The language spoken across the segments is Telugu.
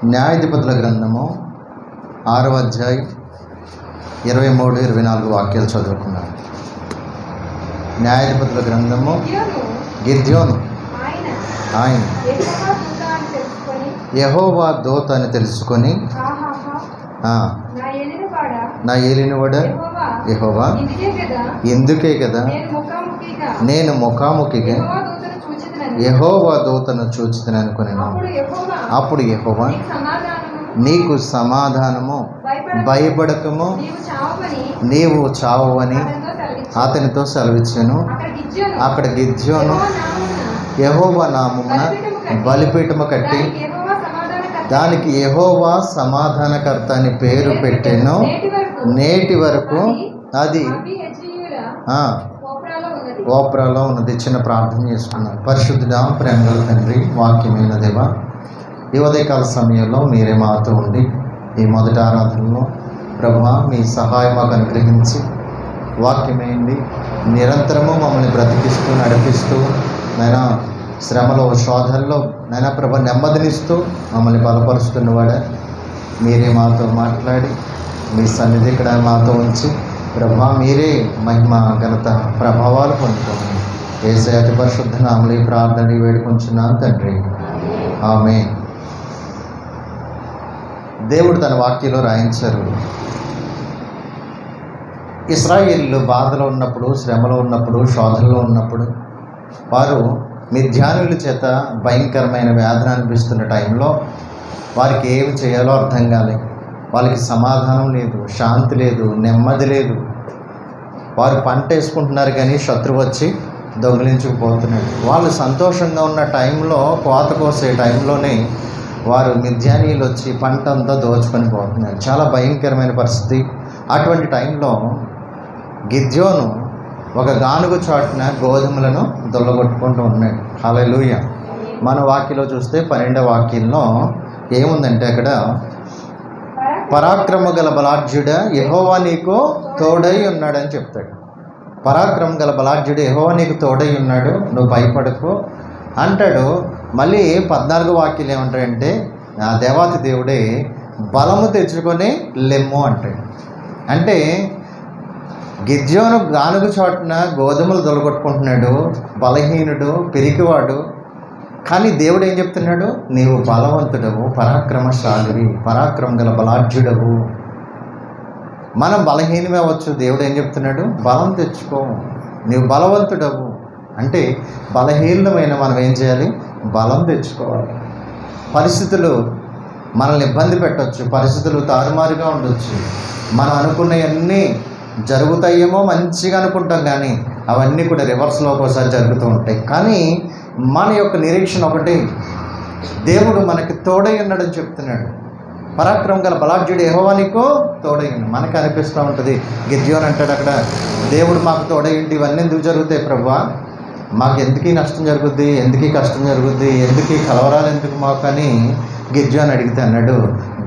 న్యాయాధిపతుల గ్రంథము 6వ అధ్యాయం 23-24 వాక్యాలు చదువుకున్నాను. న్యాయాధిపతుల గ్రంథము గిద్యోను ఆయన యెహోవా దూత అని తెలుసుకొని నా ఏలినవాడ యెహోవా ఎందుకే కదా నేను ముఖాముఖిగా యెహోవా దూతను చూచితిని అనుకున్నాను. అప్పుడు యెహోవా నీకు సమాధానము, భయపడకము, నీవు చావని అతనితో సెలవిచ్చాను. అక్కడ గిద్యోను యెహోవా నామమున బలిపీఠము కట్టి దానికి యెహోవా సమాధానకర్త అని పేరు పెట్టాను. నేటి వరకు అది ఓప్రాలో ఉన్నది. చిన్న ప్రార్థన చేసుకున్నాం. పరిశుద్ధుడా, ప్రేమగల తండ్రి, వాక్యమైన దేవా, ఈ ఉదయకాల సమయంలో మీరే మాతో ఉండి ఈ మొదటి ఆరాధనలో ప్రభువా మీ సహాయం మాకు అనుగ్రహించి వాక్యమైంది నిరంతరము మమ్మల్ని బ్రతికిస్తూ నడిపిస్తూ నైనా శ్రమలో శోధనలో నైనా ప్రభు నెమ్మదినిస్తూ మమ్మల్ని బలపరుస్తున్నవాడా, మీరే మాతో మాట్లాడి మీ సన్నిధి ఇక్కడ మాతో ఉంచి ప్రభా మీరే మహిమ ఘనత ప్రభావాలు పొందుకోండి. యేసయ్య అతి పరిశుద్ధ నామములో ఈ ప్రార్థన వేడుకొంచున్నాను తండ్రి, ఆమేన్. దేవుడు తన వాక్యంలో రాయించారు, ఇశ్రాయేలీయులు బాధలో ఉన్నప్పుడు, శ్రమలో ఉన్నప్పుడు, శోధనలో ఉన్నప్పుడు వారు మిద్యానీయుల చేత భయంకరమైన వేదన అనిపిస్తున్న టైంలో వారికి ఏమి చేయాలో అర్థం కాలేదు. వాళ్ళకి సమాధానం లేదు, శాంతి లేదు, నెమ్మది లేదు. వారు పంట వేసుకుంటున్నారు కానీ శత్రువు వచ్చి దొంగిలించుకుపోతున్నాడు. వాళ్ళు సంతోషంగా ఉన్న టైంలో, కోత కోసే టైంలోనే వారు మిద్యానీయులు వచ్చి పంట అంతా దోచుకొని పోతున్నారు. చాలా భయంకరమైన పరిస్థితి. అటువంటి టైంలో గిద్యోను ఒక గానుగ చాటున గోధుమలను దొల్లగొట్టుకుంటూ ఉన్నాడు. హల్లెలూయా. మన వాక్యలో చూస్తే 12వ వాక్యంలో ఏముందంటే అక్కడ పరాక్రమ గల బలాఢ్యుడ యెహోవా నీకు తోడై ఉన్నాడని చెప్తాడు. పరాక్రమ గల బలాఢ్యుడు యెహోవా నీకు తోడై ఉన్నాడు, నువ్వు భయపడకు అంటాడు. మళ్ళీ 14వ వాక్యం ఏమంటాడంటే ఆ దేవాతి దేవుడే బలము తెచ్చుకొని లెమ్ము అంటాడు. అంటే గిద్యోను గానుగ చాటున గోధుమలు దొలగొట్టుకుంటున్నాడు, బలహీనుడు, పిరికివాడు. కానీ దేవుడు ఏం చెప్తున్నాడు? నీవు బలవంతుడవు, పరాక్రమశాలివి, పరాక్రమం గల బలాఢ్యుడవు. మనం బలహీనమే అవ్వచ్చు. దేవుడు ఏం చెప్తున్నాడు? బలం తెచ్చుకో, నీవు బలవంతుడవు. అంటే బలహీనమైన మనం ఏం చేయాలి? బలం తెచ్చుకోవాలి. పరిస్థితులు మనల్ని ఇబ్బంది పెట్టవచ్చు, పరిస్థితులు తారుమారుగా ఉండొచ్చు. మనం అనుకున్నవన్నీ జరుగుతాయేమో మంచిగా అనుకుంటాం, కానీ అవన్నీ కూడా రివర్స్లో ఒకసారి జరుగుతూ ఉంటాయి. కానీ మన యొక్క నిరీక్షణ ఒకటి, దేవుడు మనకి తోడై ఉన్నాడని చెప్తున్నాడు. పరాక్రమం గల బలాఢ్యుడు యెహోవా నీకు తోడై ఉన్నాడు. మనకు అనిపిస్తూ ఉంటుంది. గిద్యోను అంటాడు అక్కడ, దేవుడు మాకు తోడై ఉండి ఇవన్నీ ఎందుకు జరుగుతాయి ప్రభువా? మాకు ఎందుకీ నష్టం జరుగుద్ది, ఎందుకీ కష్టం జరుగుద్ది, ఎందుకీ కలవరాలు ఎందుకు మాకు అని గిద్యోను అడిగితే అన్నాడు,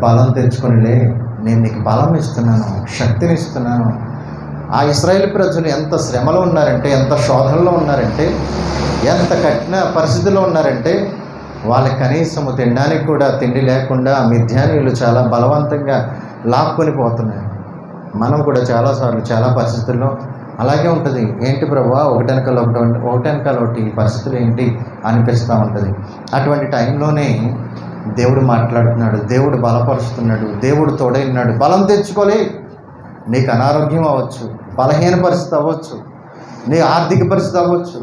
బలం తెచ్చుకొనిలే, నేను నీకు బలం ఇస్తున్నాను, శక్తిని ఇస్తున్నాను. ఆ ఇశ్రాయేలు ప్రజలు ఎంత శ్రమలో ఉన్నారంటే, ఎంత శోధనలో ఉన్నారంటే, ఎంత కఠిన పరిస్థితుల్లో ఉన్నారంటే వాళ్ళకి కనీసము తినడానికి కూడా తిండి లేకుండా మిద్యానీయులు చాలా బలవంతంగా లాక్కొని పోతున్నారు. మనం కూడా చాలాసార్లు చాలా పరిస్థితుల్లో అలాగే ఉంటుంది. ఏంటి ప్రభువా, ఒకటెనకాల ఒకటి పరిస్థితులు ఏంటి అనిపిస్తూ ఉంటుంది. అటువంటి టైంలోనే దేవుడు మాట్లాడుతున్నాడు, దేవుడు బలపరుస్తున్నాడు, దేవుడు తోడైనాడు. బలం తెచ్చుకోలే. నీకు అనారోగ్యం అవ్వచ్చు, బలహీన పరిస్థితి అవ్వచ్చు, నీ ఆర్థిక పరిస్థితి అవ్వచ్చు,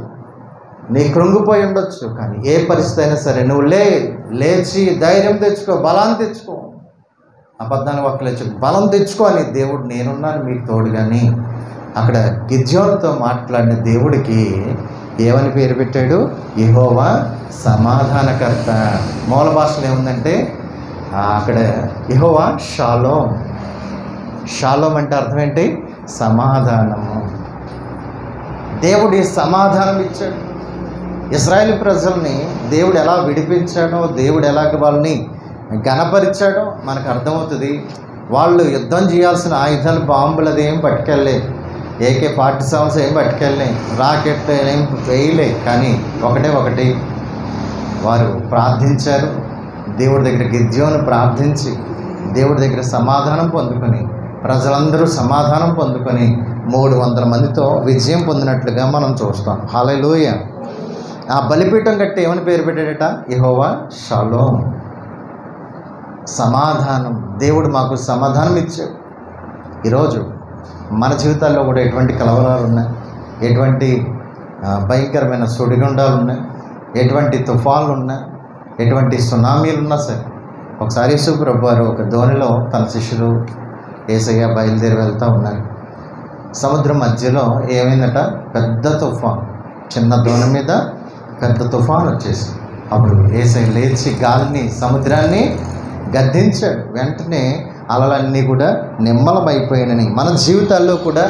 నీ కృంగిపోయి ఉండొచ్చు. కానీ ఏ పరిస్థితి అయినా సరే నువ్వు లేచి ధైర్యం తెచ్చుకో, బలాన్ని తెచ్చుకో. ఆ 14వ వాక్యంలో చెప్పు, బలం తెచ్చుకో అని దేవుడు నేనున్నాను మీకు తోడుగాని. అక్కడ గిద్యోనుతో మాట్లాడిన దేవుడికి ఏమని పేరు పెట్టాడు? యెహోవా సమాధానకర్త. మూల భాషలో ఏముందంటే అక్కడ యెహోవా షాలోమ్. షాలోమ్ అంటే అర్థం ఏంటి? సమాధానము. దేవుడు సమాధానం ఇచ్చాడు. ఇశ్రాయేలు ప్రజల్ని దేవుడు ఎలా విడిపించాడో, దేవుడు ఎలాగ వాళ్ళని ఘనపరిచాడో మనకు అర్థమవుతుంది. వాళ్ళు యుద్ధం చేయాల్సిన ఆయుధాలు, బాంబులు అదేం పట్టుకెళ్ళలేదు, AK-47 ఏం పట్టుకెళ్ళలేదు, రాకెట్ ఏం వేయలే. కానీ ఒకటి వారు ప్రార్థించారు, దేవుడి దగ్గర గిద్యోను ప్రార్థించి దేవుడి దగ్గర సమాధానం పొందుకొని ప్రజలందరూ సమాధానం పొందుకొని 300 మందితో విజయం పొందినట్లుగా మనం చూస్తాం. హల్లెలూయా. ఆ బలిపీఠం కట్టి ఏమని పేరు పెట్టాడట? యెహోవా షాలోమ్, సమాధానం. దేవుడు మాకు సమాధానం ఇచ్చాడు. ఈరోజు మన జీవితాల్లో కూడా ఎటువంటి కలవరాలు ఉన్నాయి, ఎటువంటి భయంకరమైన సుడిగుండాలు ఉన్నాయి, ఎటువంటి తుఫాన్లు ఉన్నాయి, ఎటువంటి సునామీలు ఉన్నా సరే, ఒకసారి యేసు ప్రభువారు ఒక ధోనిలో తన శిష్యులు యేసయ్య బయలుదేరి వెళ్తూ ఉన్నారు. సముద్రం మధ్యలో ఏమైందట? పెద్ద తుఫాన్. చిన్న ధోని మీద పెద్ద తుఫాన్ వచ్చేసి అప్పుడు యేసయ్య లేచి గాలిని సముద్రాన్ని గద్దించాడు. వెంటనే అలలన్నీ కూడా నిమ్మలమైపోయినని. మన జీవితాల్లో కూడా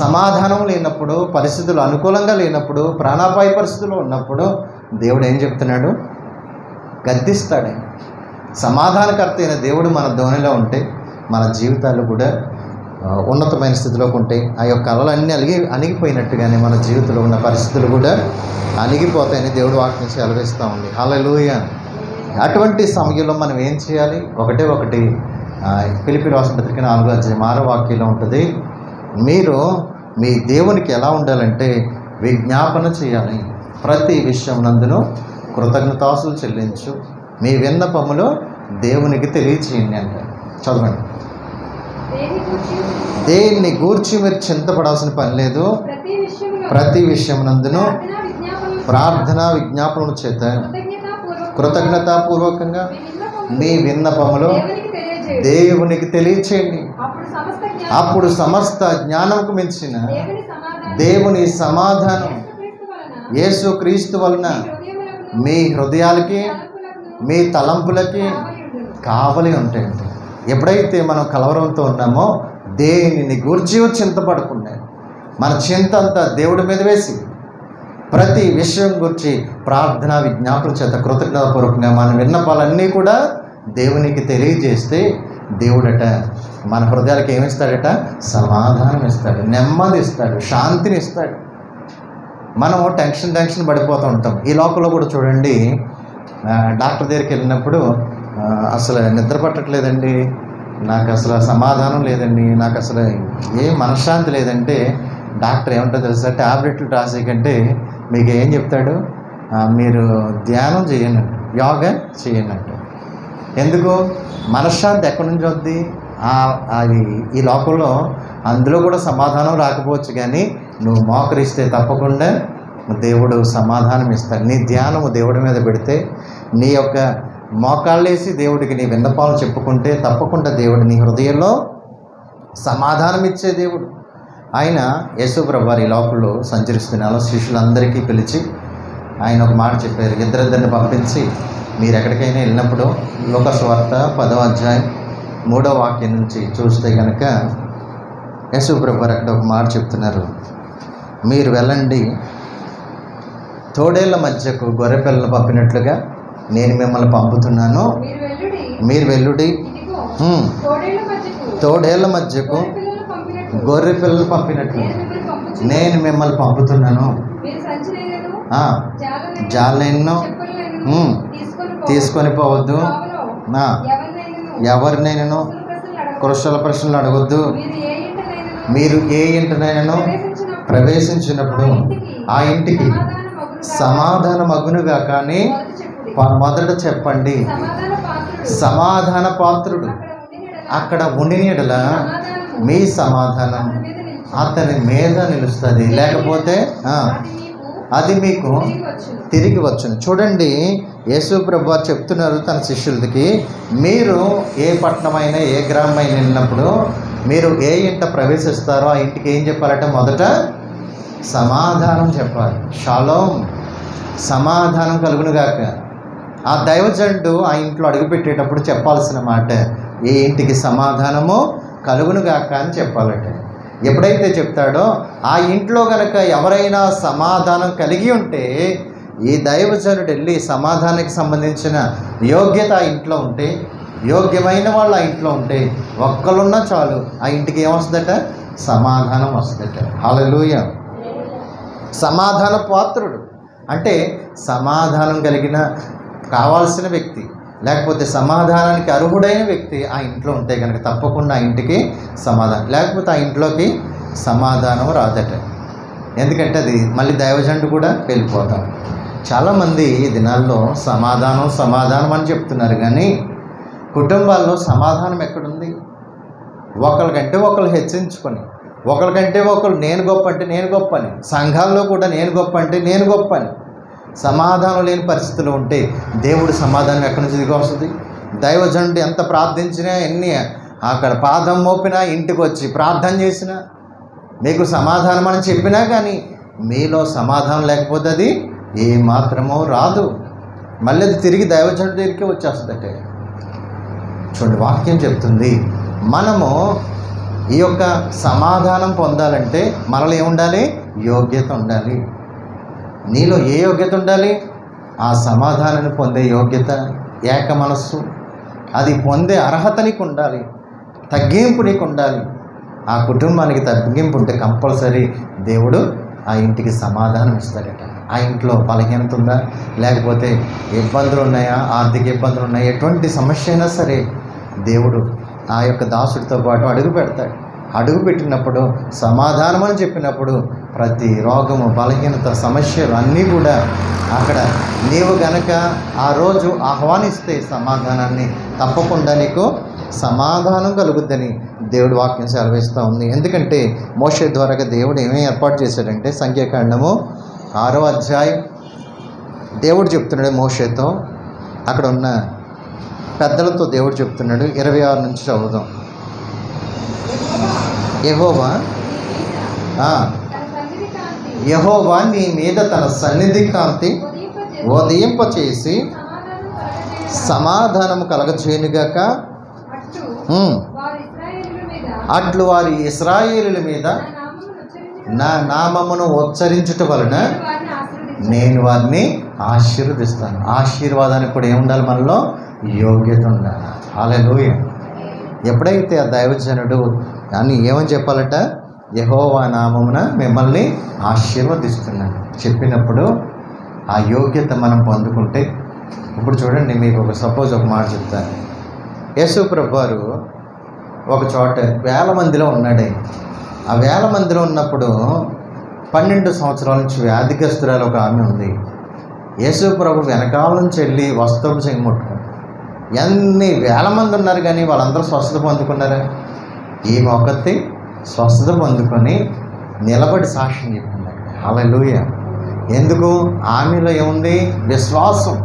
సమాధానం లేనప్పుడు, పరిస్థితులు అనుకూలంగా లేనప్పుడు, ప్రాణాపాయ పరిస్థితుల్లో ఉన్నప్పుడు దేవుడు ఏం చెప్తున్నాడు? గద్దిస్తాడు. సమాధానకర్త అయిన దేవుడు మన ధోనిలో ఉంటే మన జీవితాలు కూడా ఉన్నతమైన స్థితిలోకి ఉంటాయి. ఆ యొక్క అలలన్నీ అణిగిపోయినట్టుగానే మన జీవితంలో ఉన్న పరిస్థితులు కూడా అణిగిపోతాయని దేవుడు వాక్యం సెలవిస్తూ ఉంది. హల్లెలూయా. అటువంటి సమయంలో మనం ఏం చేయాలి? ఒకటి ఫిలిప్పీ రాసిన పత్రిక 4:6 వాక్యంలో ఉంటుంది, మీరు మీ దేవునికి ఎలా ఉండాలంటే విజ్ఞాపన చేయాలి, ప్రతి విషయం నందును కృతజ్ఞతాస్తులు చెల్లించు, మీ విన్నపములు దేవునికి తెలియచేయండి అంటే. చదవండి. దేన్ని గూర్చి మీరు చింతపడాల్సిన పని లేదు, ప్రతి విషయం నందును ప్రార్థన విజ్ఞాపనల చేత కృతజ్ఞతాపూర్వకంగా మీ విన్నపములు దేవునికి తెలియచేయండి. అప్పుడు సమస్త జ్ఞానంకు మించిన దేవుని సమాధానం యేసు క్రీస్తు వలన మీ హృదయాలకి మీ తలంపులకి కావలి ఉంటాయండి. ఎప్పుడైతే మనం కలవరంతో ఉన్నామో దేనిని గూర్చి చింతపడకుండా మన చింత అంతా దేవుడి మీద వేసి ప్రతి విషయం గురించి ప్రార్థన విజ్ఞాపన చేత కృతజ్ఞతాపూర్వకంగా మన విన్నపాలన్నీ కూడా దేవునికి తెలియజేస్తే దేవుడట మన హృదయాలకు ఏమిస్తాడట? సమాధానం ఇస్తాడు, నెమ్మది ఇస్తాడు, శాంతిని ఇస్తాడు. మనం టెన్షన్ పడిపోతూ ఉంటాం. ఈ లోకంలో కూడా చూడండి, డాక్టర్ దగ్గరికి వెళ్ళినప్పుడు అసలు నిద్ర పట్టట్లేదండి, నాకు అసలు సమాధానం లేదండి, నాకు అసలు ఏ మనశ్శాంతి లేదంటే డాక్టర్ ఏమంటో తెలుసా? ట్యాబ్లెట్లు రాసే కంటే మీకు ఏం చెప్తాడు? మీరు ధ్యానం చేయండి, యోగా చేయండి అంట. ఎందుకు? మనశ్శాంతి ఎక్కడి నుంచి వద్ది? అది ఈ లోకంలో అందులో కూడా సమాధానం రాకపోవచ్చు, కానీ నువ్వు మోకరిస్తే తప్పకుండా దేవుడు సమాధానం ఇస్తాడు. నీ ధ్యానము దేవుడి మీద పెడితే, నీ యొక్క మోకాళ్ళేసి దేవుడికి నీ విన్నపాలు చెప్పుకుంటే తప్పకుండా దేవుడు నీ హృదయంలో సమాధానం ఇచ్చే దేవుడు. ఆయన యేసు ప్రభువారు ఈ లోకంలో సంచరిస్తున్నారు. శిష్యులందరికీ పిలిచి ఆయన ఒక మాట చెప్పారు. ఇద్దరిద్దరిని పంపించి మీరు ఎక్కడికైనా వెళ్ళినప్పుడు లోక సువార్త 10వ అధ్యాయం 3వ వాక్యం నుంచి చూస్తే కనుక యేసు ప్రభువారు అక్కడ ఒక మాట చెప్తున్నారు. మీరు వెళ్ళండి, తోడేళ్ల మధ్యకు గొర్రె పిల్లలు పంపినట్లుగా నేను మిమ్మల్ని పంపుతున్నాను. మీరు వెళ్ళుడి, తోడేళ్ల మధ్యకు గొర్రె పిల్లలు పంపినట్లు నేను మిమ్మల్ని పంపుతున్నాను. జాలైనను తీసుకొని పోవద్దు, ఎవరినైనాను కుశల ప్రశ్నలు అడగొద్దు. మీరు ఏ ఇంటినైనాను ప్రవేశించినప్పుడు ఆ ఇంటికి సమాధాన మగునుగా కానీ మొదట చెప్పండి. సమాధాన పాత్రుడు అక్కడ ఉండిన యెడల మీ సమాధానం అతని మీద నిలుస్తుంది, లేకపోతే అది మీకు తిరిగి వచ్చును. చూడండి, యేసు ప్రభువారు చెప్తున్నారు తన శిష్యులకి, మీరు ఏ పట్టణమైనా ఏ గ్రామమైనా వెళ్ళినప్పుడు మీరు ఏ ఇంట ప్రవేశిస్తారో ఆ ఇంటికి ఏం చెప్పాలంటే మొదట సమాధానం చెప్పాలి. షాలోమ్, సమాధానం కలుగునుగాక. ఆ దైవజనుడు ఆ ఇంట్లో అడుగుపెట్టేటప్పుడు చెప్పాల్సిన మాట, ఏ ఇంటికి సమాధానము కలుగునుగాక అని చెప్పాలట. ఎప్పుడైతే చెప్తాడో ఆ ఇంట్లో కనుక ఎవరైనా సమాధానం కలిగి ఉంటే, ఈ దైవజనుడు వెళ్ళి సమాధానానికి సంబంధించిన యోగ్యత ఆ ఇంట్లో ఉంటే, యోగ్యమైన వాళ్ళు ఆ ఇంట్లో ఉంటే, ఒక్కరున్నా చాలు ఆ ఇంటికి ఏమొస్తుందట? సమాధానం వస్తుందట. హల్లెలూయా. సమాధాన పాత్రుడు అంటే సమాధానం కలిగిన కావాల్సిన వ్యక్తి, లేకపోతే సమాధానానికి అర్హుడైన వ్యక్తి ఆ ఇంట్లో ఉంటే కనుక తప్పకుండా ఆ ఇంటికి సమాధానం, లేకపోతే ఆ ఇంట్లోకి సమాధానం రాదట. ఎందుకంటే అది మళ్ళీ దైవజనుడు కూడా వెళ్ళిపోతాడు. చాలామంది ఈ దినాల్లో సమాధానం సమాధానం అని చెప్తున్నారు, కానీ కుటుంబాల్లో సమాధానం ఎక్కడుంది? ఒకరికంటే ఒకరు హెచ్చించుకొని, ఒకరికంటే ఒకరు నేను గొప్ప అంటే నేను గొప్ప అని, సంఘాల్లో కూడా నేను గొప్ప అంటే నేను గొప్ప అని సమాధానం లేని పరిస్థితులు ఉంటే దేవుడు సమాధానం ఎక్కడి నుంచి దిగి వస్తుంది? దైవజనుడు ఎంత ప్రార్థించినా, ఎన్ని అక్కడ పాదం మోపినా, ఇంటికి వచ్చి ప్రార్థన చేసినా, మీకు సమాధానం అని చెప్పినా కానీ మీలో సమాధానం లేకపోతే అది ఏమాత్రమో రాదు. మళ్ళీ అది తిరిగి దైవజనుడి దగ్గరికి వచ్చేస్తుందట. చూడండి, వాక్యం చెప్తుంది, మనము ఈ యొక్క సమాధానం పొందాలంటే మనలో ఏముండాలి? యోగ్యత ఉండాలి. నీలో ఏ యోగ్యత ఉండాలి? ఆ సమాధానాన్ని పొందే యోగ్యత, ఏక మనస్సు, అది పొందే అర్హత నీకు ఉండాలి, తగ్గింపు నీకు ఉండాలి. ఆ కుటుంబానికి తగ్గింపు ఉంటే కంపల్సరీ దేవుడు ఆ ఇంటికి సమాధానం ఇస్తాడట. ఆ ఇంట్లో బలహీనత ఉందా, లేకపోతే ఇబ్బందులు ఉన్నాయా, ఆర్థిక ఇబ్బందులు ఉన్నాయా, ఎటువంటి సమస్య అయినా సరే దేవుడు ఆ యొక్క దాసుడితో పాటు అడుగు పెడతాడు. అడుగు పెట్టినప్పుడు సమాధానం అని చెప్పినప్పుడు ప్రతి రోగము, బలహీనత, సమస్యలు అన్నీ కూడా అక్కడ నీవు గనక ఆ రోజు ఆహ్వానిస్తే సమాధానాన్ని, తప్పకుండా నీకు సమాధానం కలుగుద్దని దేవుడు వాక్యం సెలవిస్తూ ఉంది. ఎందుకంటే మోషే ద్వారాగా దేవుడు ఏమేమి ఏర్పాటు చేశాడంటే, సంఖ్యాకాండము 6వ అధ్యాయం దేవుడు చెప్తున్నాడు మోషేతో, అక్కడ ఉన్న పెద్దలతో దేవుడు చెప్తున్నాడు. 26 నుంచి చదువుదాం. యెహోవా నీ మీద తన సన్నిధి కాంతి ఉదయింపచేసి సమాధానము కలగచేయునుగాక, అట్లు వారి ఇశ్రాయేలుల మీద నా నామమును ఉచ్చరించుట వలన నేను వారిని ఆశీర్వదిస్తాను. ఆశీర్వాదానికి కూడా ఏముండాలి? మనలో యోగ్యత ఉండాలి. హల్లెలూయా. ఎప్పుడైతే ఆ దైవజనుడు అని ఏమని చెప్పాలట? యెహోవా నామమున మిమ్మల్ని ఆశీర్వదిస్తున్నాను చెప్పినప్పుడు ఆ యోగ్యత మనం పొందుకుంటే, ఇప్పుడు చూడండి, మీకు ఒక మాట చెప్తాను. యేసు ప్రభువారు ఒక చోట 1000 మందిలో ఉన్నాడే. ఆ 1000 మందిలో ఉన్నప్పుడు 12 సంవత్సరాల నుంచి వ్యాధిగ్రస్తురాలు ఒక ఆమె ఉంది. యేసు ప్రభు వెనకాల నుంచి వెళ్ళి వస్త్రం చెంగుముట్టుకుని, ఎన్ని 1000 మంది ఉన్నారు కానీ వాళ్ళందరూ స్వస్థత పొందుకున్నారా? ఈమె ఒకటి స్వస్థత పొందుకొని నిలబడి సాక్ష్యం చెప్పింది. హల్లెలూయా. ఎందుకు? ఆమెలో ఏముంది? విశ్వాసం.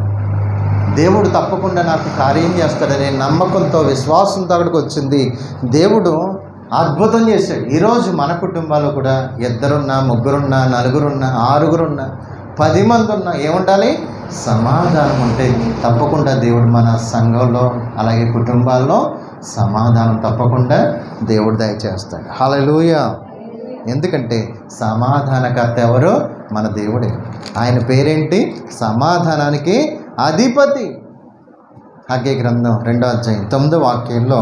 దేవుడు తప్పకుండా నాకు కార్యం చేస్తాడనే నమ్మకంతో, విశ్వాసంతో అక్కడికి వచ్చింది. దేవుడు అద్భుతం చేశాడు. ఈరోజు మన కుటుంబాల్లో కూడా 2 ఉన్నా, 3 ఉన్నా, 4 ఉన్నా, 6 ఉన్నా, 10 మంది ఉన్నా ఏముండాలి? సమాధానం ఉంటే తప్పకుండా దేవుడు మన సంఘంలో, అలాగే కుటుంబాల్లో సమాధానం తప్పకుండా దేవుడు దయచేస్తాడు. హల్లెలూయా. ఎందుకంటే సమాధానకర్త ఎవరు? మన దేవుడే. ఆయన పేరేంటి? సమాధానానికి అధిపతి. హగ్గై గ్రంథం 2వ అధ్యాయం 9వ వాక్యంలో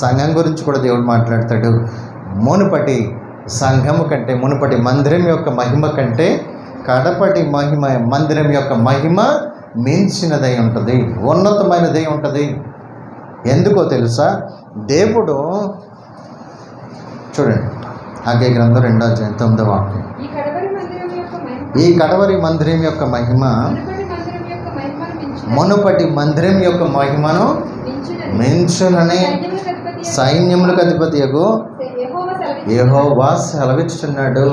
సంఘం గురించి కూడా దేవుడు మాట్లాడతాడు. మునుపటి సంఘము కంటే, మునుపటి మందిరం యొక్క మహిమ కంటే కడపటి మహిమ, మందిరం యొక్క మహిమ మించినదై ఉంటుంది, ఉన్నతమైనదై ఉంటుంది. ఎందుకో తెలుసా? దేవుడు చూడండి, హగ్గై గ్రంథం 2వ అధ్యాయం 9వ వాక్యం, ఈ కడవరి మందిరం యొక్క మహిమ మునుపటి మందిరం యొక్క మహిమను మించునని సైన్యములకు అధిపతియగు యెహోవా సెలవిస్తున్నాడు.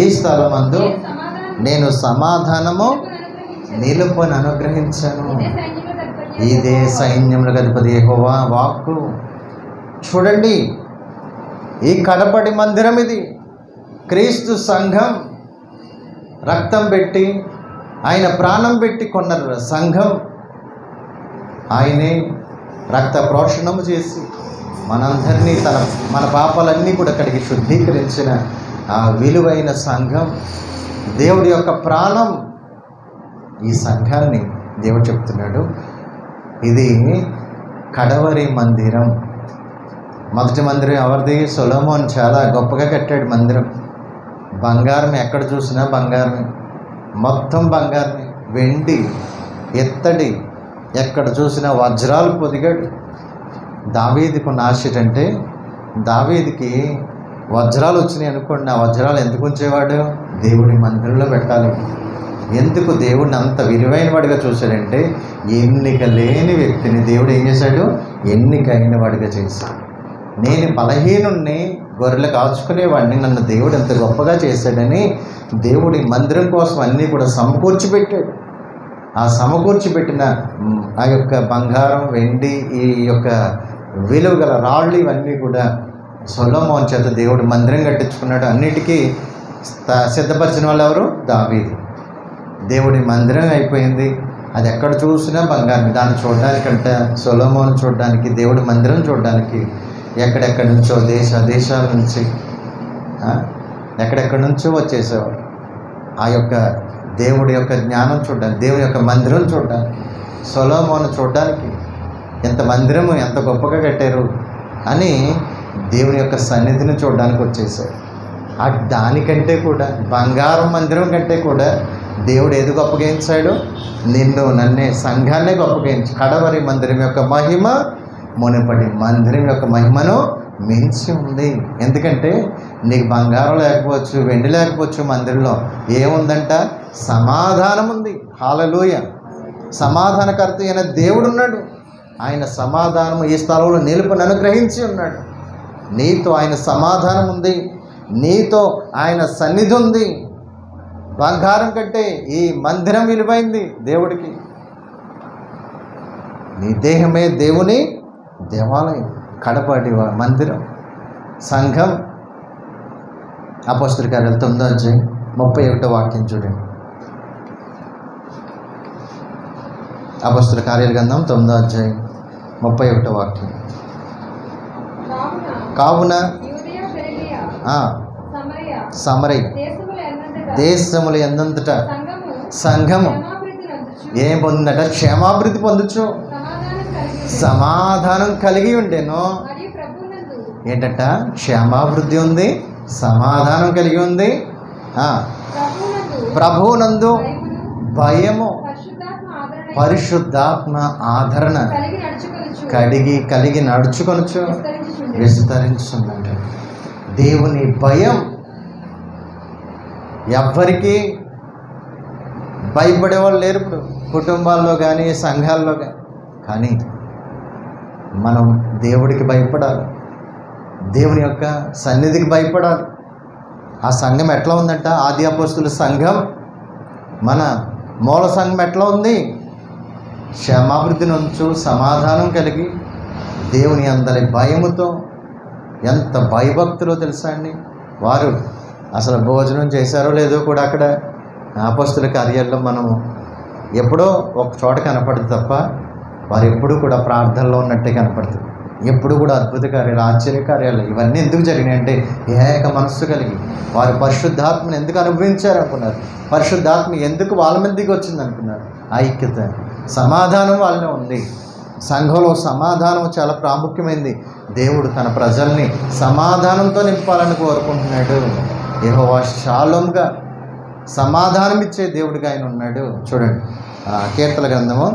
ఈ స్థలమందు నేను సమాధానము నిలుపుని అనుగ్రహించాను. ఇదే సైన్యములకు అధిపతి యెహోవా వాక్కు. చూడండి, ఈ కడపటి మందిరం ఇది. క్రీస్తు సంఘం రక్తం పెట్టి, ఆయన ప్రాణం పెట్టి కొన్న సంఘం. ఆయనే రక్త ప్రోక్షణము చేసి మనందరినీ మన పాపాలన్నీ కూడా అక్కడికి శుద్ధీకరించిన ఆ విలువైన సంఘం, దేవుడి యొక్క ప్రాణం. ఈ సంఘాన్ని దేవుడు చెప్తున్నాడు, ఇది కడవరి మందిరం. మొదటి మందిరం ఎవరిది? సొలొమోన్ చాలా గొప్పగా కట్టాడు మందిరం. బంగారం, ఎక్కడ చూసినా బంగారమే, మొత్తం బంగారమే, వెండి, ఇత్తడి, ఎక్కడ చూసినా వజ్రాలు పొదిగాడు. దావీదుకు ఉన్న ఆశ ఏంటంటే, దావీదుకి వజ్రాలు వచ్చినాయి అనుకోండి, ఆ వజ్రాలు ఎందుకు ఉంచేవాడు? దేవుడి మందిరంలో పెట్టాలి. ఎందుకు దేవుడిని అంత విలువైన వాడిగా చూశాడంటే, ఎన్నిక లేని వ్యక్తిని దేవుడు ఏం చేశాడు? ఎన్నికైన వాడిగా చేశాడు. నేను బలహీనుణ్ణి, గొర్రెలు కాచుకునేవాడిని, నన్ను దేవుడు ఎంత గొప్పగా చేశాడని దేవుడి మందిరం కోసం అన్నీ కూడా సమకూర్చి పెట్టాడు. ఆ సమకూర్చి పెట్టిన ఆ యొక్క బంగారం, వెండి, ఈ యొక్క విలువ గల రాళ్ళు ఇవన్నీ కూడా సొలొమోను చేత దేవుడు మందిరం కట్టించుకున్నాడు. అన్నిటికీ సిద్ధపరిచిన వాళ్ళు ఎవరు? దావీదు. దేవుడి మందిరం అయిపోయింది. అది ఎక్కడ చూసినా బంగారం. దాన్ని చూడడానికంటే, సొలొమోను చూడడానికి, దేవుడి మందిరం చూడడానికి ఎక్కడెక్కడి నుంచో దేశాల నుంచి ఎక్కడెక్కడి నుంచో వచ్చేసేవారు. ఆ యొక్క దేవుడి యొక్క జ్ఞానం చూడడానికి, దేవుని యొక్క మందిరం చూడడానికి, సొలొమోను చూడడానికి, ఎంత మందిరము ఎంత గొప్పగా కట్టారు అని దేవుని యొక్క సన్నిధిని చూడడానికి వచ్చేసారు. దానికంటే కూడా, బంగారం మందిరం కంటే కూడా దేవుడు ఏది గొప్పగించాడు? నిన్ను నన్నే, సంఘాన్నే గొప్పగించి, కడవరి మందిరం యొక్క మహిమ మునుపటి మందిరం యొక్క మహిమను మించి ఉంది. ఎందుకంటే నీకు బంగారం లేకపోవచ్చు, వెండి లేకపోవచ్చు, మందిరంలో ఏముందంట? సమాధానం ఉంది. హల్లెలూయా. సమాధానకర్త అయిన దేవుడు ఉన్నాడు. ఆయన సమాధానం ఈ స్థలంలో నిలుపుని అనుగ్రహించి ఉన్నాడు. నీతో ఆయన సమాధానం ఉంది, నీతో ఆయన సన్నిధి ఉంది. బంగారం కంటే ఈ మందిరం విలువైంది దేవుడికి. నీ దేహమే దేవుని దేవాలయం, కడపటి మందిరం, సంఘం. అపోస్తలుల కార్యాలు 9వ అధ్యాయం 31వ వాక్యం చూడండి. అపోస్తలుల కార్యాల గ్రంథం 9వ అధ్యాయం 31వ వాక్యం. కావున సమరయ దేశములు ఎందంతట సంఘము ఏం పొందిందట? క్షేమాభివృద్ధి పొందొచ్చు, సమాధానం కలిగి ఉండేను. ఏంటంట? క్షేమాభివృద్ధి ఉంది, సమాధానం కలిగి ఉంది. ప్రభువునందు భయము, పరిశుద్ధాత్మ ఆదరణ కలిగి నడుచుకొనొచ్చు, విస్తరించుందంట. దేవుని భయం. ఎవ్వరికి భయపడేవాళ్ళు లేరు ఇప్పుడు కుటుంబాల్లో కానీ సంఘాల్లో కానీ మనం దేవుడికి భయపడాలి, దేవుని యొక్క సన్నిధికి భయపడాలి. ఆ సంఘం ఎట్లా ఉందంట? ఆది అపోస్తుల సంఘం, మన మూల సంఘం ఎట్లా ఉంది? క్షేమాభివృద్ధి నుంచు, సమాధానం కలిగి, దేవుని అందరి భయముతో, ఎంత భయభక్తులో తెలుసా అండి. వారు అసలు భోజనం చేశారో లేదో కూడా అక్కడ అపోస్తుల కార్యాల్లో మనం ఎప్పుడో ఒక చోట కనపడుతుంది తప్ప వారు ఎప్పుడు కూడా ప్రార్థనలో ఉన్నట్టే కనపడుతుంది. ఎప్పుడు కూడా అద్భుత కార్యాలు, ఆశ్చర్య కార్యాలు ఇవన్నీ ఎందుకు జరిగినాయి అంటే ఏక మనస్సు కలిగి వారు పరిశుద్ధాత్మను ఎందుకు అనుభవించారు అనుకున్నారు, పరిశుద్ధాత్మ ఎందుకు వాళ్ళ మీదకి వచ్చింది అనుకున్నారు. ఐక్యత, సమాధానం వాళ్ళలో ఉంది. సంఘంలో సమాధానం చాలా ప్రాముఖ్యమైనది. దేవుడు తన ప్రజల్ని సమాధానంతో నింపాలని కోరుకుంటున్నాడు. యెహోవా షాలోమ్గా సమాధానం ఇచ్చే దేవుడిగా ఆయన ఉన్నాడు. చూడండి, కీర్తన గ్రంథము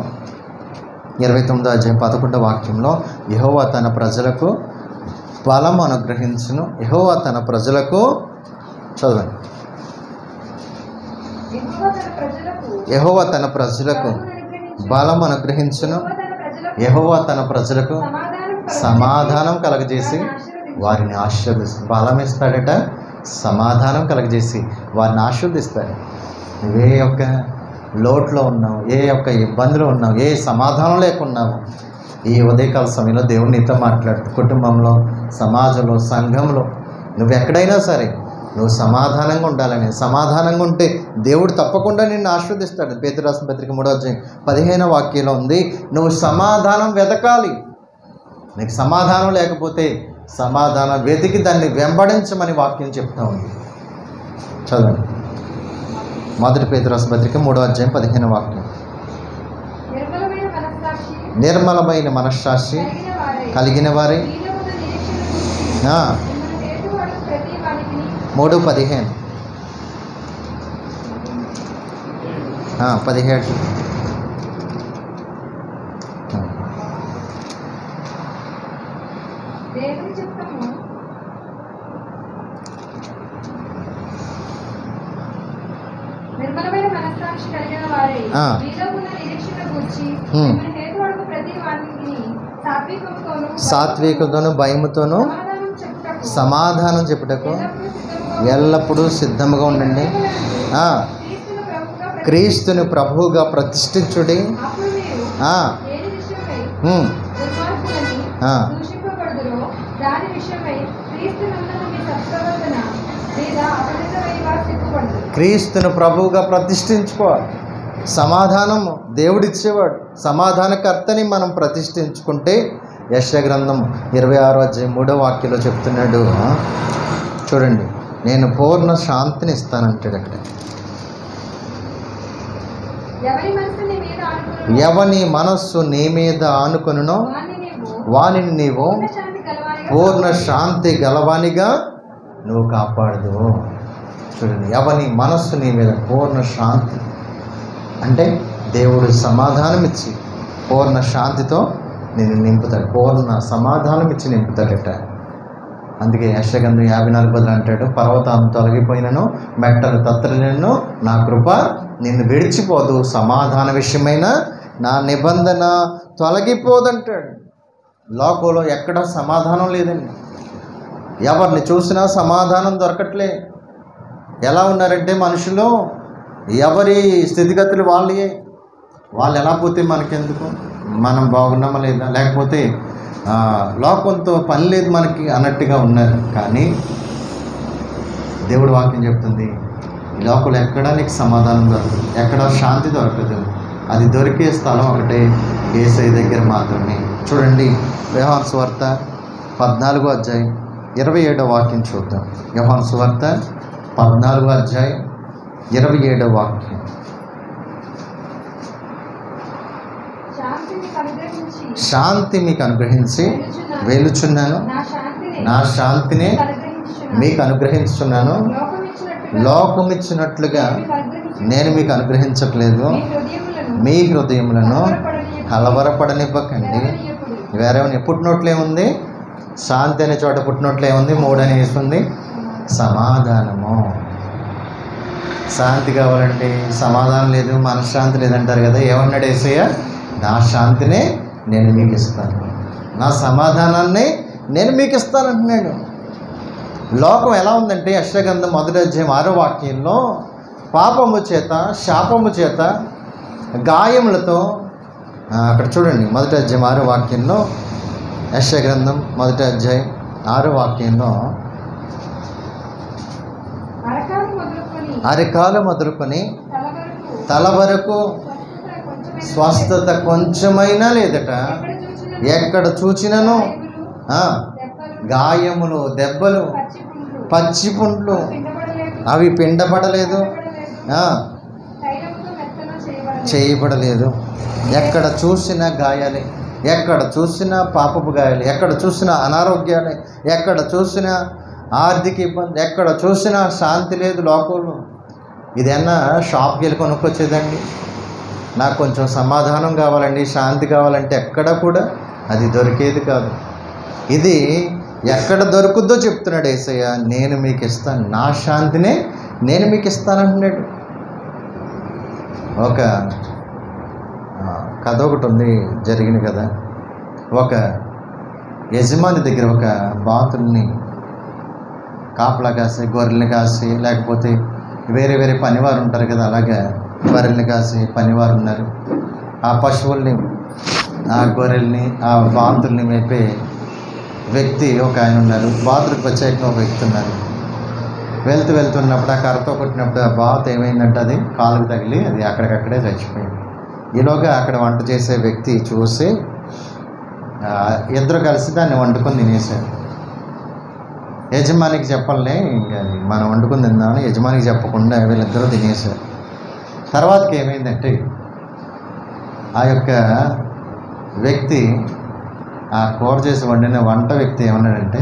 29వ అధ్యాయం 11వ వాక్యంలో యెహోవా తన ప్రజలకు బలము అనుగ్రహించును. యెహోవా తన ప్రజలకు, చదవండి, యెహోవా తన ప్రజలకు బలం అనుగ్రహించును. యెహోవా తన ప్రజలకు సమాధానం కలగజేసి వారిని ఆశీర్వదిస్తాడు. బలం ఇస్తాడట, సమాధానం కలగజేసి వారిని ఆశీర్వదిస్తాడు. నువ్వే యొక్క లోట్లో ఉన్నావు, ఏ యొక్క ఇబ్బందులు ఉన్నావు, ఏ సమాధానం లేకున్నావు, ఈ ఉదయకాల సమయంలో దేవుడు నీతో మాట్లాడుతూ కుటుంబంలో, సమాజంలో, సంఘంలో నువ్వు ఎక్కడైనా సరే నువ్వు సమాధానంగా ఉండాలని, సమాధానంగా ఉంటే దేవుడు తప్పకుండా నిన్ను ఆశీర్వదిస్తాడు. పేతురు రాసిన పత్రిక 3వ అధ్యాయం 15వ వాక్యంలో ఉంది, నువ్వు సమాధానం వెతకాలి. నీకు సమాధానం లేకపోతే సమాధానం వెతికి దాన్ని వెంబడించమని వాక్యం చెప్తా ఉంది. చదవండి, 1 పేతురు రాసిన పత్రిక 3వ అధ్యాయం 15వ వాక్యం. నిర్మలమైన మనశ్శాక్షి కలిగిన వారే 3:15 17 దేవుని చిత్తము నిర్మలమైన మనస్సాక్షి కలిగిన వారే మీలో ఉన్న నిరీక్షణ గురించి మిమ్మల్ని హేతువడకు ప్రతి వానికి సాత్వికతోను భయముతోను సమాధానం చెప్పుటకు ఎల్లప్పుడూ సిద్ధముగా ఉండండి. క్రీస్తుని ప్రభువుగా ప్రతిష్ఠించుడి. క్రీస్తుని ప్రభువుగా ప్రతిష్ఠించుకోవాలి. సమాధానము దేవుడిచ్చేవాడు. సమాధానకర్తని మనం ప్రతిష్ఠించుకుంటే యెషయా గ్రంథం 26వ అధ్యాయం 3వ వాక్యంలో చెప్తున్నాడు. చూడండి, నేను పూర్ణ శాంతిని ఇస్తానంటాడు అక్కడ. ఎవని మనస్సు నీ మీద ఆనుకొనునో వానిని నీవు పూర్ణ శాంతి గలవానిగా నువ్వు కాపాడదు. చూడండి, ఎవని మనస్సు నీ మీద పూర్ణ శాంతి అంటే దేవుడు సమాధానం ఇచ్చి పూర్ణ శాంతితో నేను నింపుతాడు. పూర్ణ సమాధానం ఇచ్చి నింపుతాడట. అందుకే యెషయా గ్రంథం 54:10 అంటాడు, పర్వతం తొలగిపోయినను మెట్టలు తత్తరినను నా కృప నిన్ను విడిచిపోదు, సమాధాన విషయమైన నా నిబంధన తొలగిపోదంటాడు. లోకంలో ఎక్కడ సమాధానం లేదండి. ఎవరిని చూసినా సమాధానం దొరకట్లే. ఎలా ఉన్నారంటే మనుషులు ఎవరి స్థితిగతులు వాళ్ళే. వాళ్ళు ఎలా పోతే మనకెందుకు, మనం బాగున్నామా లేదా, లేకపోతే లోకంతో పని లేదు మనకి అన్నట్టుగా ఉన్నారు. కానీ దేవుడు వాక్యం చెప్తుంది, ఈ లోకంలో ఎక్కడా నీకు సమాధానం దొరకదు, ఎక్కడా శాంతి దొరకదు. అది దొరికే స్థలం ఒకటే యేసయ్య దగ్గర మాత్రమే. చూడండి, యోహాను సువార్త 14వ అధ్యాయం 27వ వాక్యం చూద్దాం. యోహాను సువార్త 14వ అధ్యాయం 27వ వాక్యం. శాంతి మీకు అనుగ్రహించి వెలుచున్నాను, నా శాంతిని మీకు అనుగ్రహించున్నాను, లోకమిచ్చినట్లుగా నేను మీకు అనుగ్రహించట్లేదు. మీ హృదయములను కలవరపడనివ్వకండి. వేరేమన్నా పుట్టినట్లు ఏముంది? శాంతి అనే చోట పుట్టినట్లు ఏముంది? 3 అని వేస్తుంది, సమాధానము. శాంతి కావాలండి, సమాధానం లేదు, మనశ్శాంతి లేదంటారు కదా. ఏమన్నాడు యేసయ్య? నా శాంతిని నేను మీకు ఇస్తాను, నా సమాధానాన్ని నేను మీకు ఇస్తానంటున్నాడు. లోకం ఎలా ఉందంటే యెషయా గ్రంథం 1వ అధ్యాయం 6వ వాక్యంలో పాపము చేత శాపము చేత గాయములతో, అక్కడ చూడండి 1వ అధ్యాయం 6వ వాక్యంలో, యెషయా గ్రంథం 1వ అధ్యాయం 6వ వాక్యంలో అరికాలు మొదలుకొని తల వరకు స్వస్థత కొంచెమైనా లేదట. ఎక్కడ చూచినను గాయములు, దెబ్బలు, పచ్చి పుండ్లు, అవి పిండపడలేదు, చేయబడలేదు. ఎక్కడ చూసినా గాయాలే, ఎక్కడ చూసినా పాపపు గాయాలు, ఎక్కడ చూసినా అనారోగ్యాలే, ఎక్కడ చూసినా ఆర్థిక ఇబ్బంది, ఎక్కడ చూసినా శాంతి లేదు లోకంలో. ఇదన్నా షాప్కి వెళ్ళి కొనుక్కొచ్చేదండి. నాకు కొంచెం సమాధానం కావాలండి, శాంతి కావాలంటే ఎక్కడ కూడా అది దొరికేది కాదు. ఇది ఎక్కడ దొరుకుద్దో చెప్తున్నాడు యేసయ్య. నేను మీకు ఇస్తాను, నా శాంతినే నేను మీకు ఇస్తానంటున్నాడు. ఒక కథ ఒకటి ఉంది, జరిగింది కదా. ఒక యజమాని దగ్గర ఒక బాతుల్ని కాపలా కాసి, గొర్రెల్ని కాసి, లేకపోతే వేరే వేరే పనివారు ఉంటారు కదా, అలాగే బర్రెల్ని కాసి పనివారు ఉన్నారు. ఆ పశువుల్ని, ఆ గొర్రెల్ని, ఆ బాతుల్ని మేపే వ్యక్తి ఒక ఆయన ఉన్నారు. బాతులకు ప్రత్యేకంగా ఒక వ్యక్తి ఉన్నారు. వెళ్తున్నప్పుడు ఆ కర్రతో కొట్టినప్పుడు ఆ బాతు ఏమైందంటే అది కాలుకు తగిలి అది అక్కడికక్కడే చచ్చిపోయింది. ఈలోగా అక్కడ వంట చేసే వ్యక్తి చూసి ఇద్దరు కలిసి దాన్ని వండుకొని తినేశారు. యజమానికి చెప్పలే, ఇంకా మనం వండుకొని తిందామని యజమానికి చెప్పకుండా వీళ్ళిద్దరూ తినేశారు. తర్వాతకి ఏమైందంటే ఆ యొక్క వ్యక్తి, ఆ కూర చేసి వండిన వంట వ్యక్తి ఏమన్నాడంటే,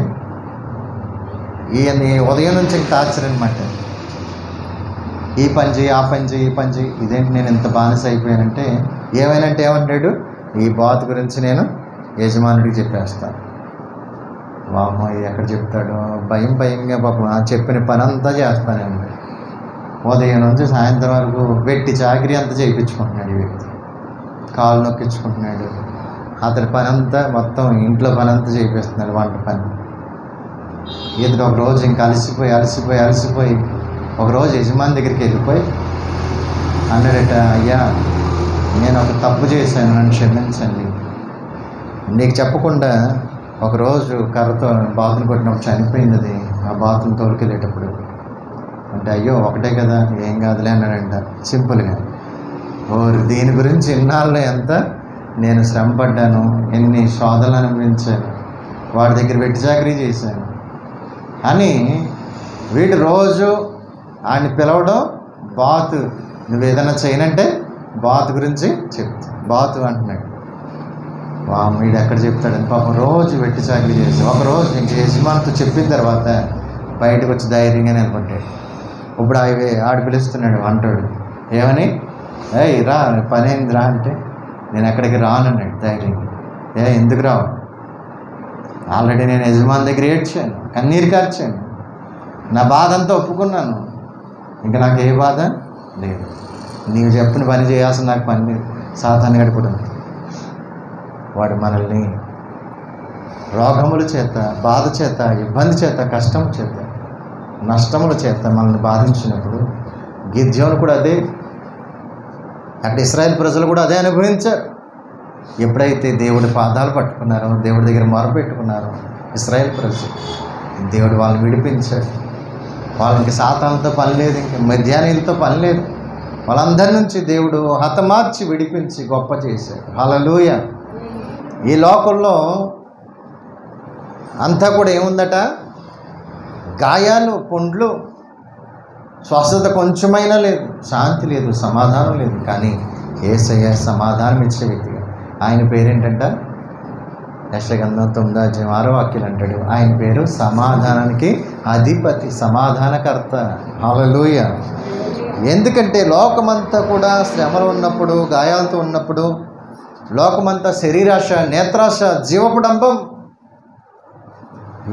ఈయన ఉదయం నుంచి టార్చర్ అనమాట. ఈ పని చేయి, ఆ పని చేయి, ఈ పని చేయి, ఇదేంటి నేను ఇంత బానిస అయిపోయానంటే, ఏమైనంటే ఏమంటాడు, ఈ బాతు గురించి నేను యజమానుడికి చెప్పేస్తాను. వామ్మో ఎక్కడ చెప్తాడో భయంగా పాపం చెప్పిన పని అంతా చేస్తానే ఉంది. ఉదయం నుంచి సాయంత్రం వరకు వెట్టి చాకరీ అంతా చేయించుకుంటున్నాడు ఈ వ్యక్తి. కాళ్ళు నొక్కించుకుంటున్నాడు. అతని పని అంతా మొత్తం ఇంట్లో పని అంతా చేయిస్తున్నాడు, వంట పని. ఇతడు ఒక రోజు ఇంకా అలసిపోయి ఒకరోజు యజమాని దగ్గరికి వెళ్ళిపోయి అన్నాడట, అయ్యా నేను ఒక తప్పు చేశాను, నన్ను క్షమించండి. నీకు చెప్పకుండా ఒకరోజు కర్రతో బాతును కొట్టినప్పుడు చనిపోయింది అది, ఆ బాతును తోలుకెళ్ళేటప్పుడు. అంటే అయ్యో ఒకటే కదా, ఏం కాదులే అన్నాడంట సింపుల్గా. దీని గురించి ఇన్నాళ్ళు ఎంత నేను శ్రమ పడ్డాను, ఎన్ని శోధనలు అనుభవించాను, వాడి దగ్గర వెట్టి చాకరీ చేశాను అని వీడు రోజు ఆయన్ని పిలవడం, బాతు నువ్వు ఏదైనా చేయనంటే బాతు గురించి చెప్తా, బాతు అంటున్నాడు. వీడు ఎక్కడ చెప్తాడని పాపం రోజు వెట్టి చాకరీ చేసి ఒకరోజు ఇంక యజమానితో చెప్పిన తర్వాత బయటకు వచ్చి ధైర్యంగా నిలబడ్డాడు. ఇప్పుడు ఆడు పిలుస్తున్నాడు అంటాడు, ఏమని రా పని ఏంది రా అంటే, నేను ఎక్కడికి రానన్నాడు ధైర్యంగా. ఎందుకు రావు? ఆల్రెడీ నేను యజమాని దగ్గర ఏడ్చాను, కన్నీరు కార్చాను, నా బాధ అంతా ఒప్పుకున్నాను, ఇంకా నాకు ఏ బాధ లేదు, నీవు చెప్పిన పని చేయాల్సిన నాకు పని లేదు. సాతాను గడిపడం వాడు మనల్ని రోగముల చేత, బాధ చేత, ఇబ్బంది చేత, కష్టం చేత, నష్టముల చేత మనల్ని బాధించినప్పుడు గిద్యోను కూడా అదే, అక్కడ ఇశ్రాయేల్ ప్రజలు కూడా అదే అనుభవించారు. ఎప్పుడైతే దేవుడి పాదాలు పట్టుకున్నారో, దేవుడి దగ్గర మొరపెట్టుకున్నారో ఇశ్రాయేల్ ప్రజలు, దేవుడు వాళ్ళని విడిపించాడు. వాళ్ళకి సాతానుతో పని లేదు, ఇంకా మధ్యాహ్నంతో పని లేదు, వాళ్ళందరి నుంచి దేవుడు హతమార్చి విడిపించి గొప్ప చేశాడు. హల్లెలూయా. ఈ లోకంలో అంతా కూడా ఏముందట, గాయాలు, పుండ్లు, స్వస్థత కొంచెమైనా లేదు, శాంతి లేదు, సమాధానం లేదు. కానీ యేసయ్య సమాధానం ఇచ్చే వ్యక్తిగా, ఆయన పేరేంటంట, యెషయా 9:6 అంటాడు, ఆయన పేరు సమాధానానికి అధిపతి, సమాధానకర్త. హల్లెలూయా. ఎందుకంటే లోకమంతా కూడా శ్రమలు ఉన్నప్పుడు, గాయాలతో ఉన్నప్పుడు, లోకమంతా శరీరాశ, నేత్రాశ, జీవపుడంబం,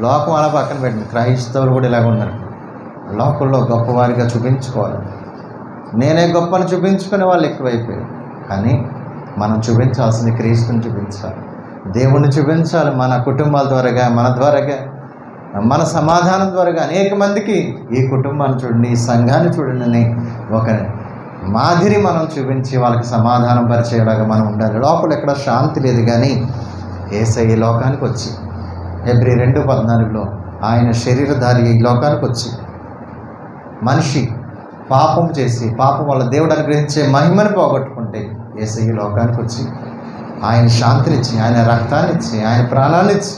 లోకం అలా పక్కన పెట్టింది. క్రైస్తవులు కూడా ఇలాగ ఉన్నారు, లోకంలో గొప్పవారిగా చూపించుకోవాలి, నేనే గొప్పని చూపించుకునే వాళ్ళు ఎక్కువైపోయారు. కానీ మనం చూపించాల్సింది క్రీస్తుని చూపించాలి, దేవుణ్ణి చూపించాలి. మన కుటుంబాల ద్వారాగా, మన ద్వారాగా, మన సమాధానం ద్వారాగా అనేక మందికి ఈ కుటుంబాన్ని చూడండి, ఈ సంఘాన్ని చూడండి అని ఒక మాదిరి మనం చూపించి వాళ్ళకి సమాధానం పరిచేలాగా మనం ఉండాలి. లోపల ఎక్కడ శాంతి లేదు. కానీ యేసయ్య ఈ లోకానికి వచ్చి, హెబ్రీ 2:14 ఆయన శరీరధారి ఈ లోకానికి వచ్చి మనిషి పాపం చేసి, పాపం వల్ల దేవుడు అనుగ్రహించే మహిమను పోగొట్టుకుంటే యేసయ్య ఈ లోకానికి వచ్చి ఆయన శాంతినిచ్చి, ఆయన రక్తాన్నిచ్చి, ఆయన ప్రాణాన్నిచ్చి,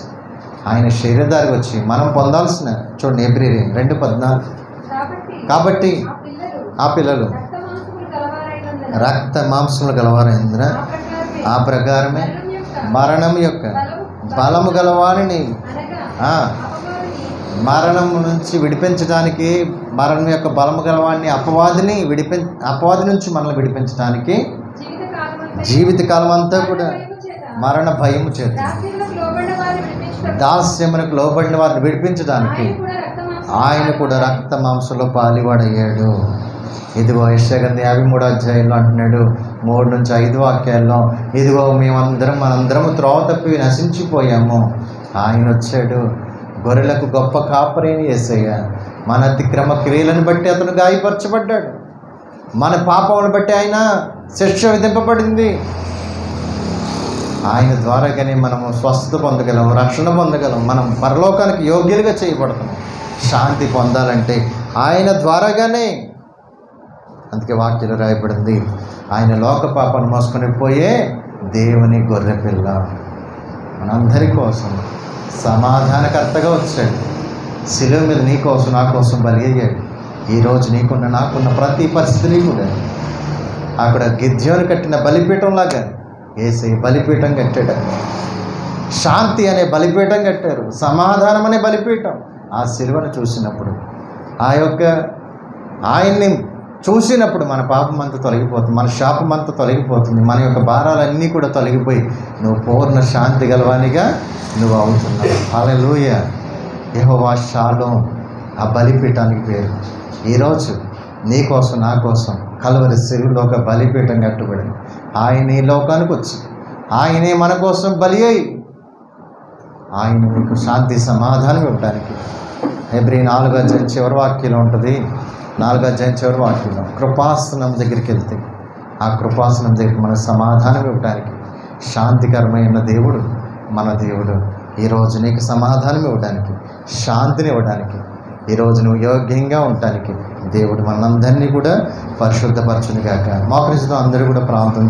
ఆయన శరీరధారికి వచ్చి మనం పొందాల్సిన, చూడండి హెబ్రీ 2:14, కాబట్టి ఆ పిల్లలు రక్త మాంసములు గలవారైనందున ఆ ప్రకారమే మరణం యొక్క బలము గలవారిని, మరణం నుంచి విడిపించడానికి, మరణం యొక్క బలము గలవాడిని, అపవాది నుంచి మనల్ని విడిపించడానికి జీవితకాలం అంతా కూడా మరణ భయము చేత, దాస్యమునకు లోబడిన వారిని విడిపించడానికి ఆయన కూడా రక్త మాంసంలో పాలివాడయ్యాడు. ఇదిగో యెషయా 53 అంటున్నాడు 3-5 ఇదిగో మనందరము త్రోవ తప్పి నశించిపోయాము, ఆయన వచ్చాడు. గొర్రెలకు గొప్ప కాపరైన యేసయ్య మన అతిక్రమ క్రియలను బట్టి అతను గాయపరచబడ్డాడు, మన పాపములను బట్టి ఆయన శిక్ష విధింపబడింది. ఆయన ద్వారాగానే మనము స్వస్థత పొందగలం, రక్షణ పొందగలం, మనం పరలోకానికి యోగ్యులుగా చేయబడతాం. శాంతి పొందాలంటే ఆయన ద్వారాగానే. అందుకే వాక్యంలో రాయబడింది, ఆయన లోక పాపాన్ని మోసుకొని పోయే దేవుని గొర్రెపిల్ల, మనందరి కోసం సమాధానకర్తగా వచ్చాడు. శిలువ మీద నీ కోసం, నా కోసం బలి అయ్యాడు. ఈరోజు నీకున్న, నాకున్న ప్రతి పరిస్థితిని కూడా అక్కడ గిద్యోను కట్టిన బలిపీఠంలాగా యేసయ్య బలిపీఠం కట్టాడు. శాంతి అనే బలిపీఠం కట్టారు, సమాధానం అనే బలిపీఠం. ఆ శిలువను చూసినప్పుడు, ఆ యొక్క ఆయన్ని చూసినప్పుడు మన పాపం అంతా తొలగిపోతుంది, మన శాపం అంతా తొలగిపోతుంది, మన యొక్క భారాలన్నీ కూడా తొలగిపోయి నువ్వు పూర్ణ శాంతి గలవానిగా నువ్వు అవుతున్నావు. హల్లెలూయా. యెహోవా షాలోమ్ ఆ బలిపీఠానికి పేరు. ఈరోజు నీ కోసం నా కోసం కల్వరి శిలువలో ఒక బలిపీఠం కట్టుబడింది. ఆయన ఈ లోకానికి వచ్చి ఆయనే మన కోసం బలి అయి ఆయన మీకు శాంతి సమాధానం ఇవ్వడానికి. హెబ్రీ 4 చివరి వాక్యంలో ఉంటుంది. 4 చివరి వాక్యంలో కృపాసనం దగ్గరికి వెళ్తే ఆ కృపాసనం దగ్గరికి మనకు సమాధానం ఇవ్వడానికి శాంతికరమైన దేవుడు మన దేవుడు. ఈరోజు నీకు సమాధానం ఇవ్వడానికి, శాంతిని ఇవ్వడానికి, ఈరోజు నువ్వు యోగ్యంగా ఉండటానికి దేవుడు మనందరినీ కూడా పరిశుద్ధపరచును గాక. మోకరించడం అందరూ కూడా ప్రార్థన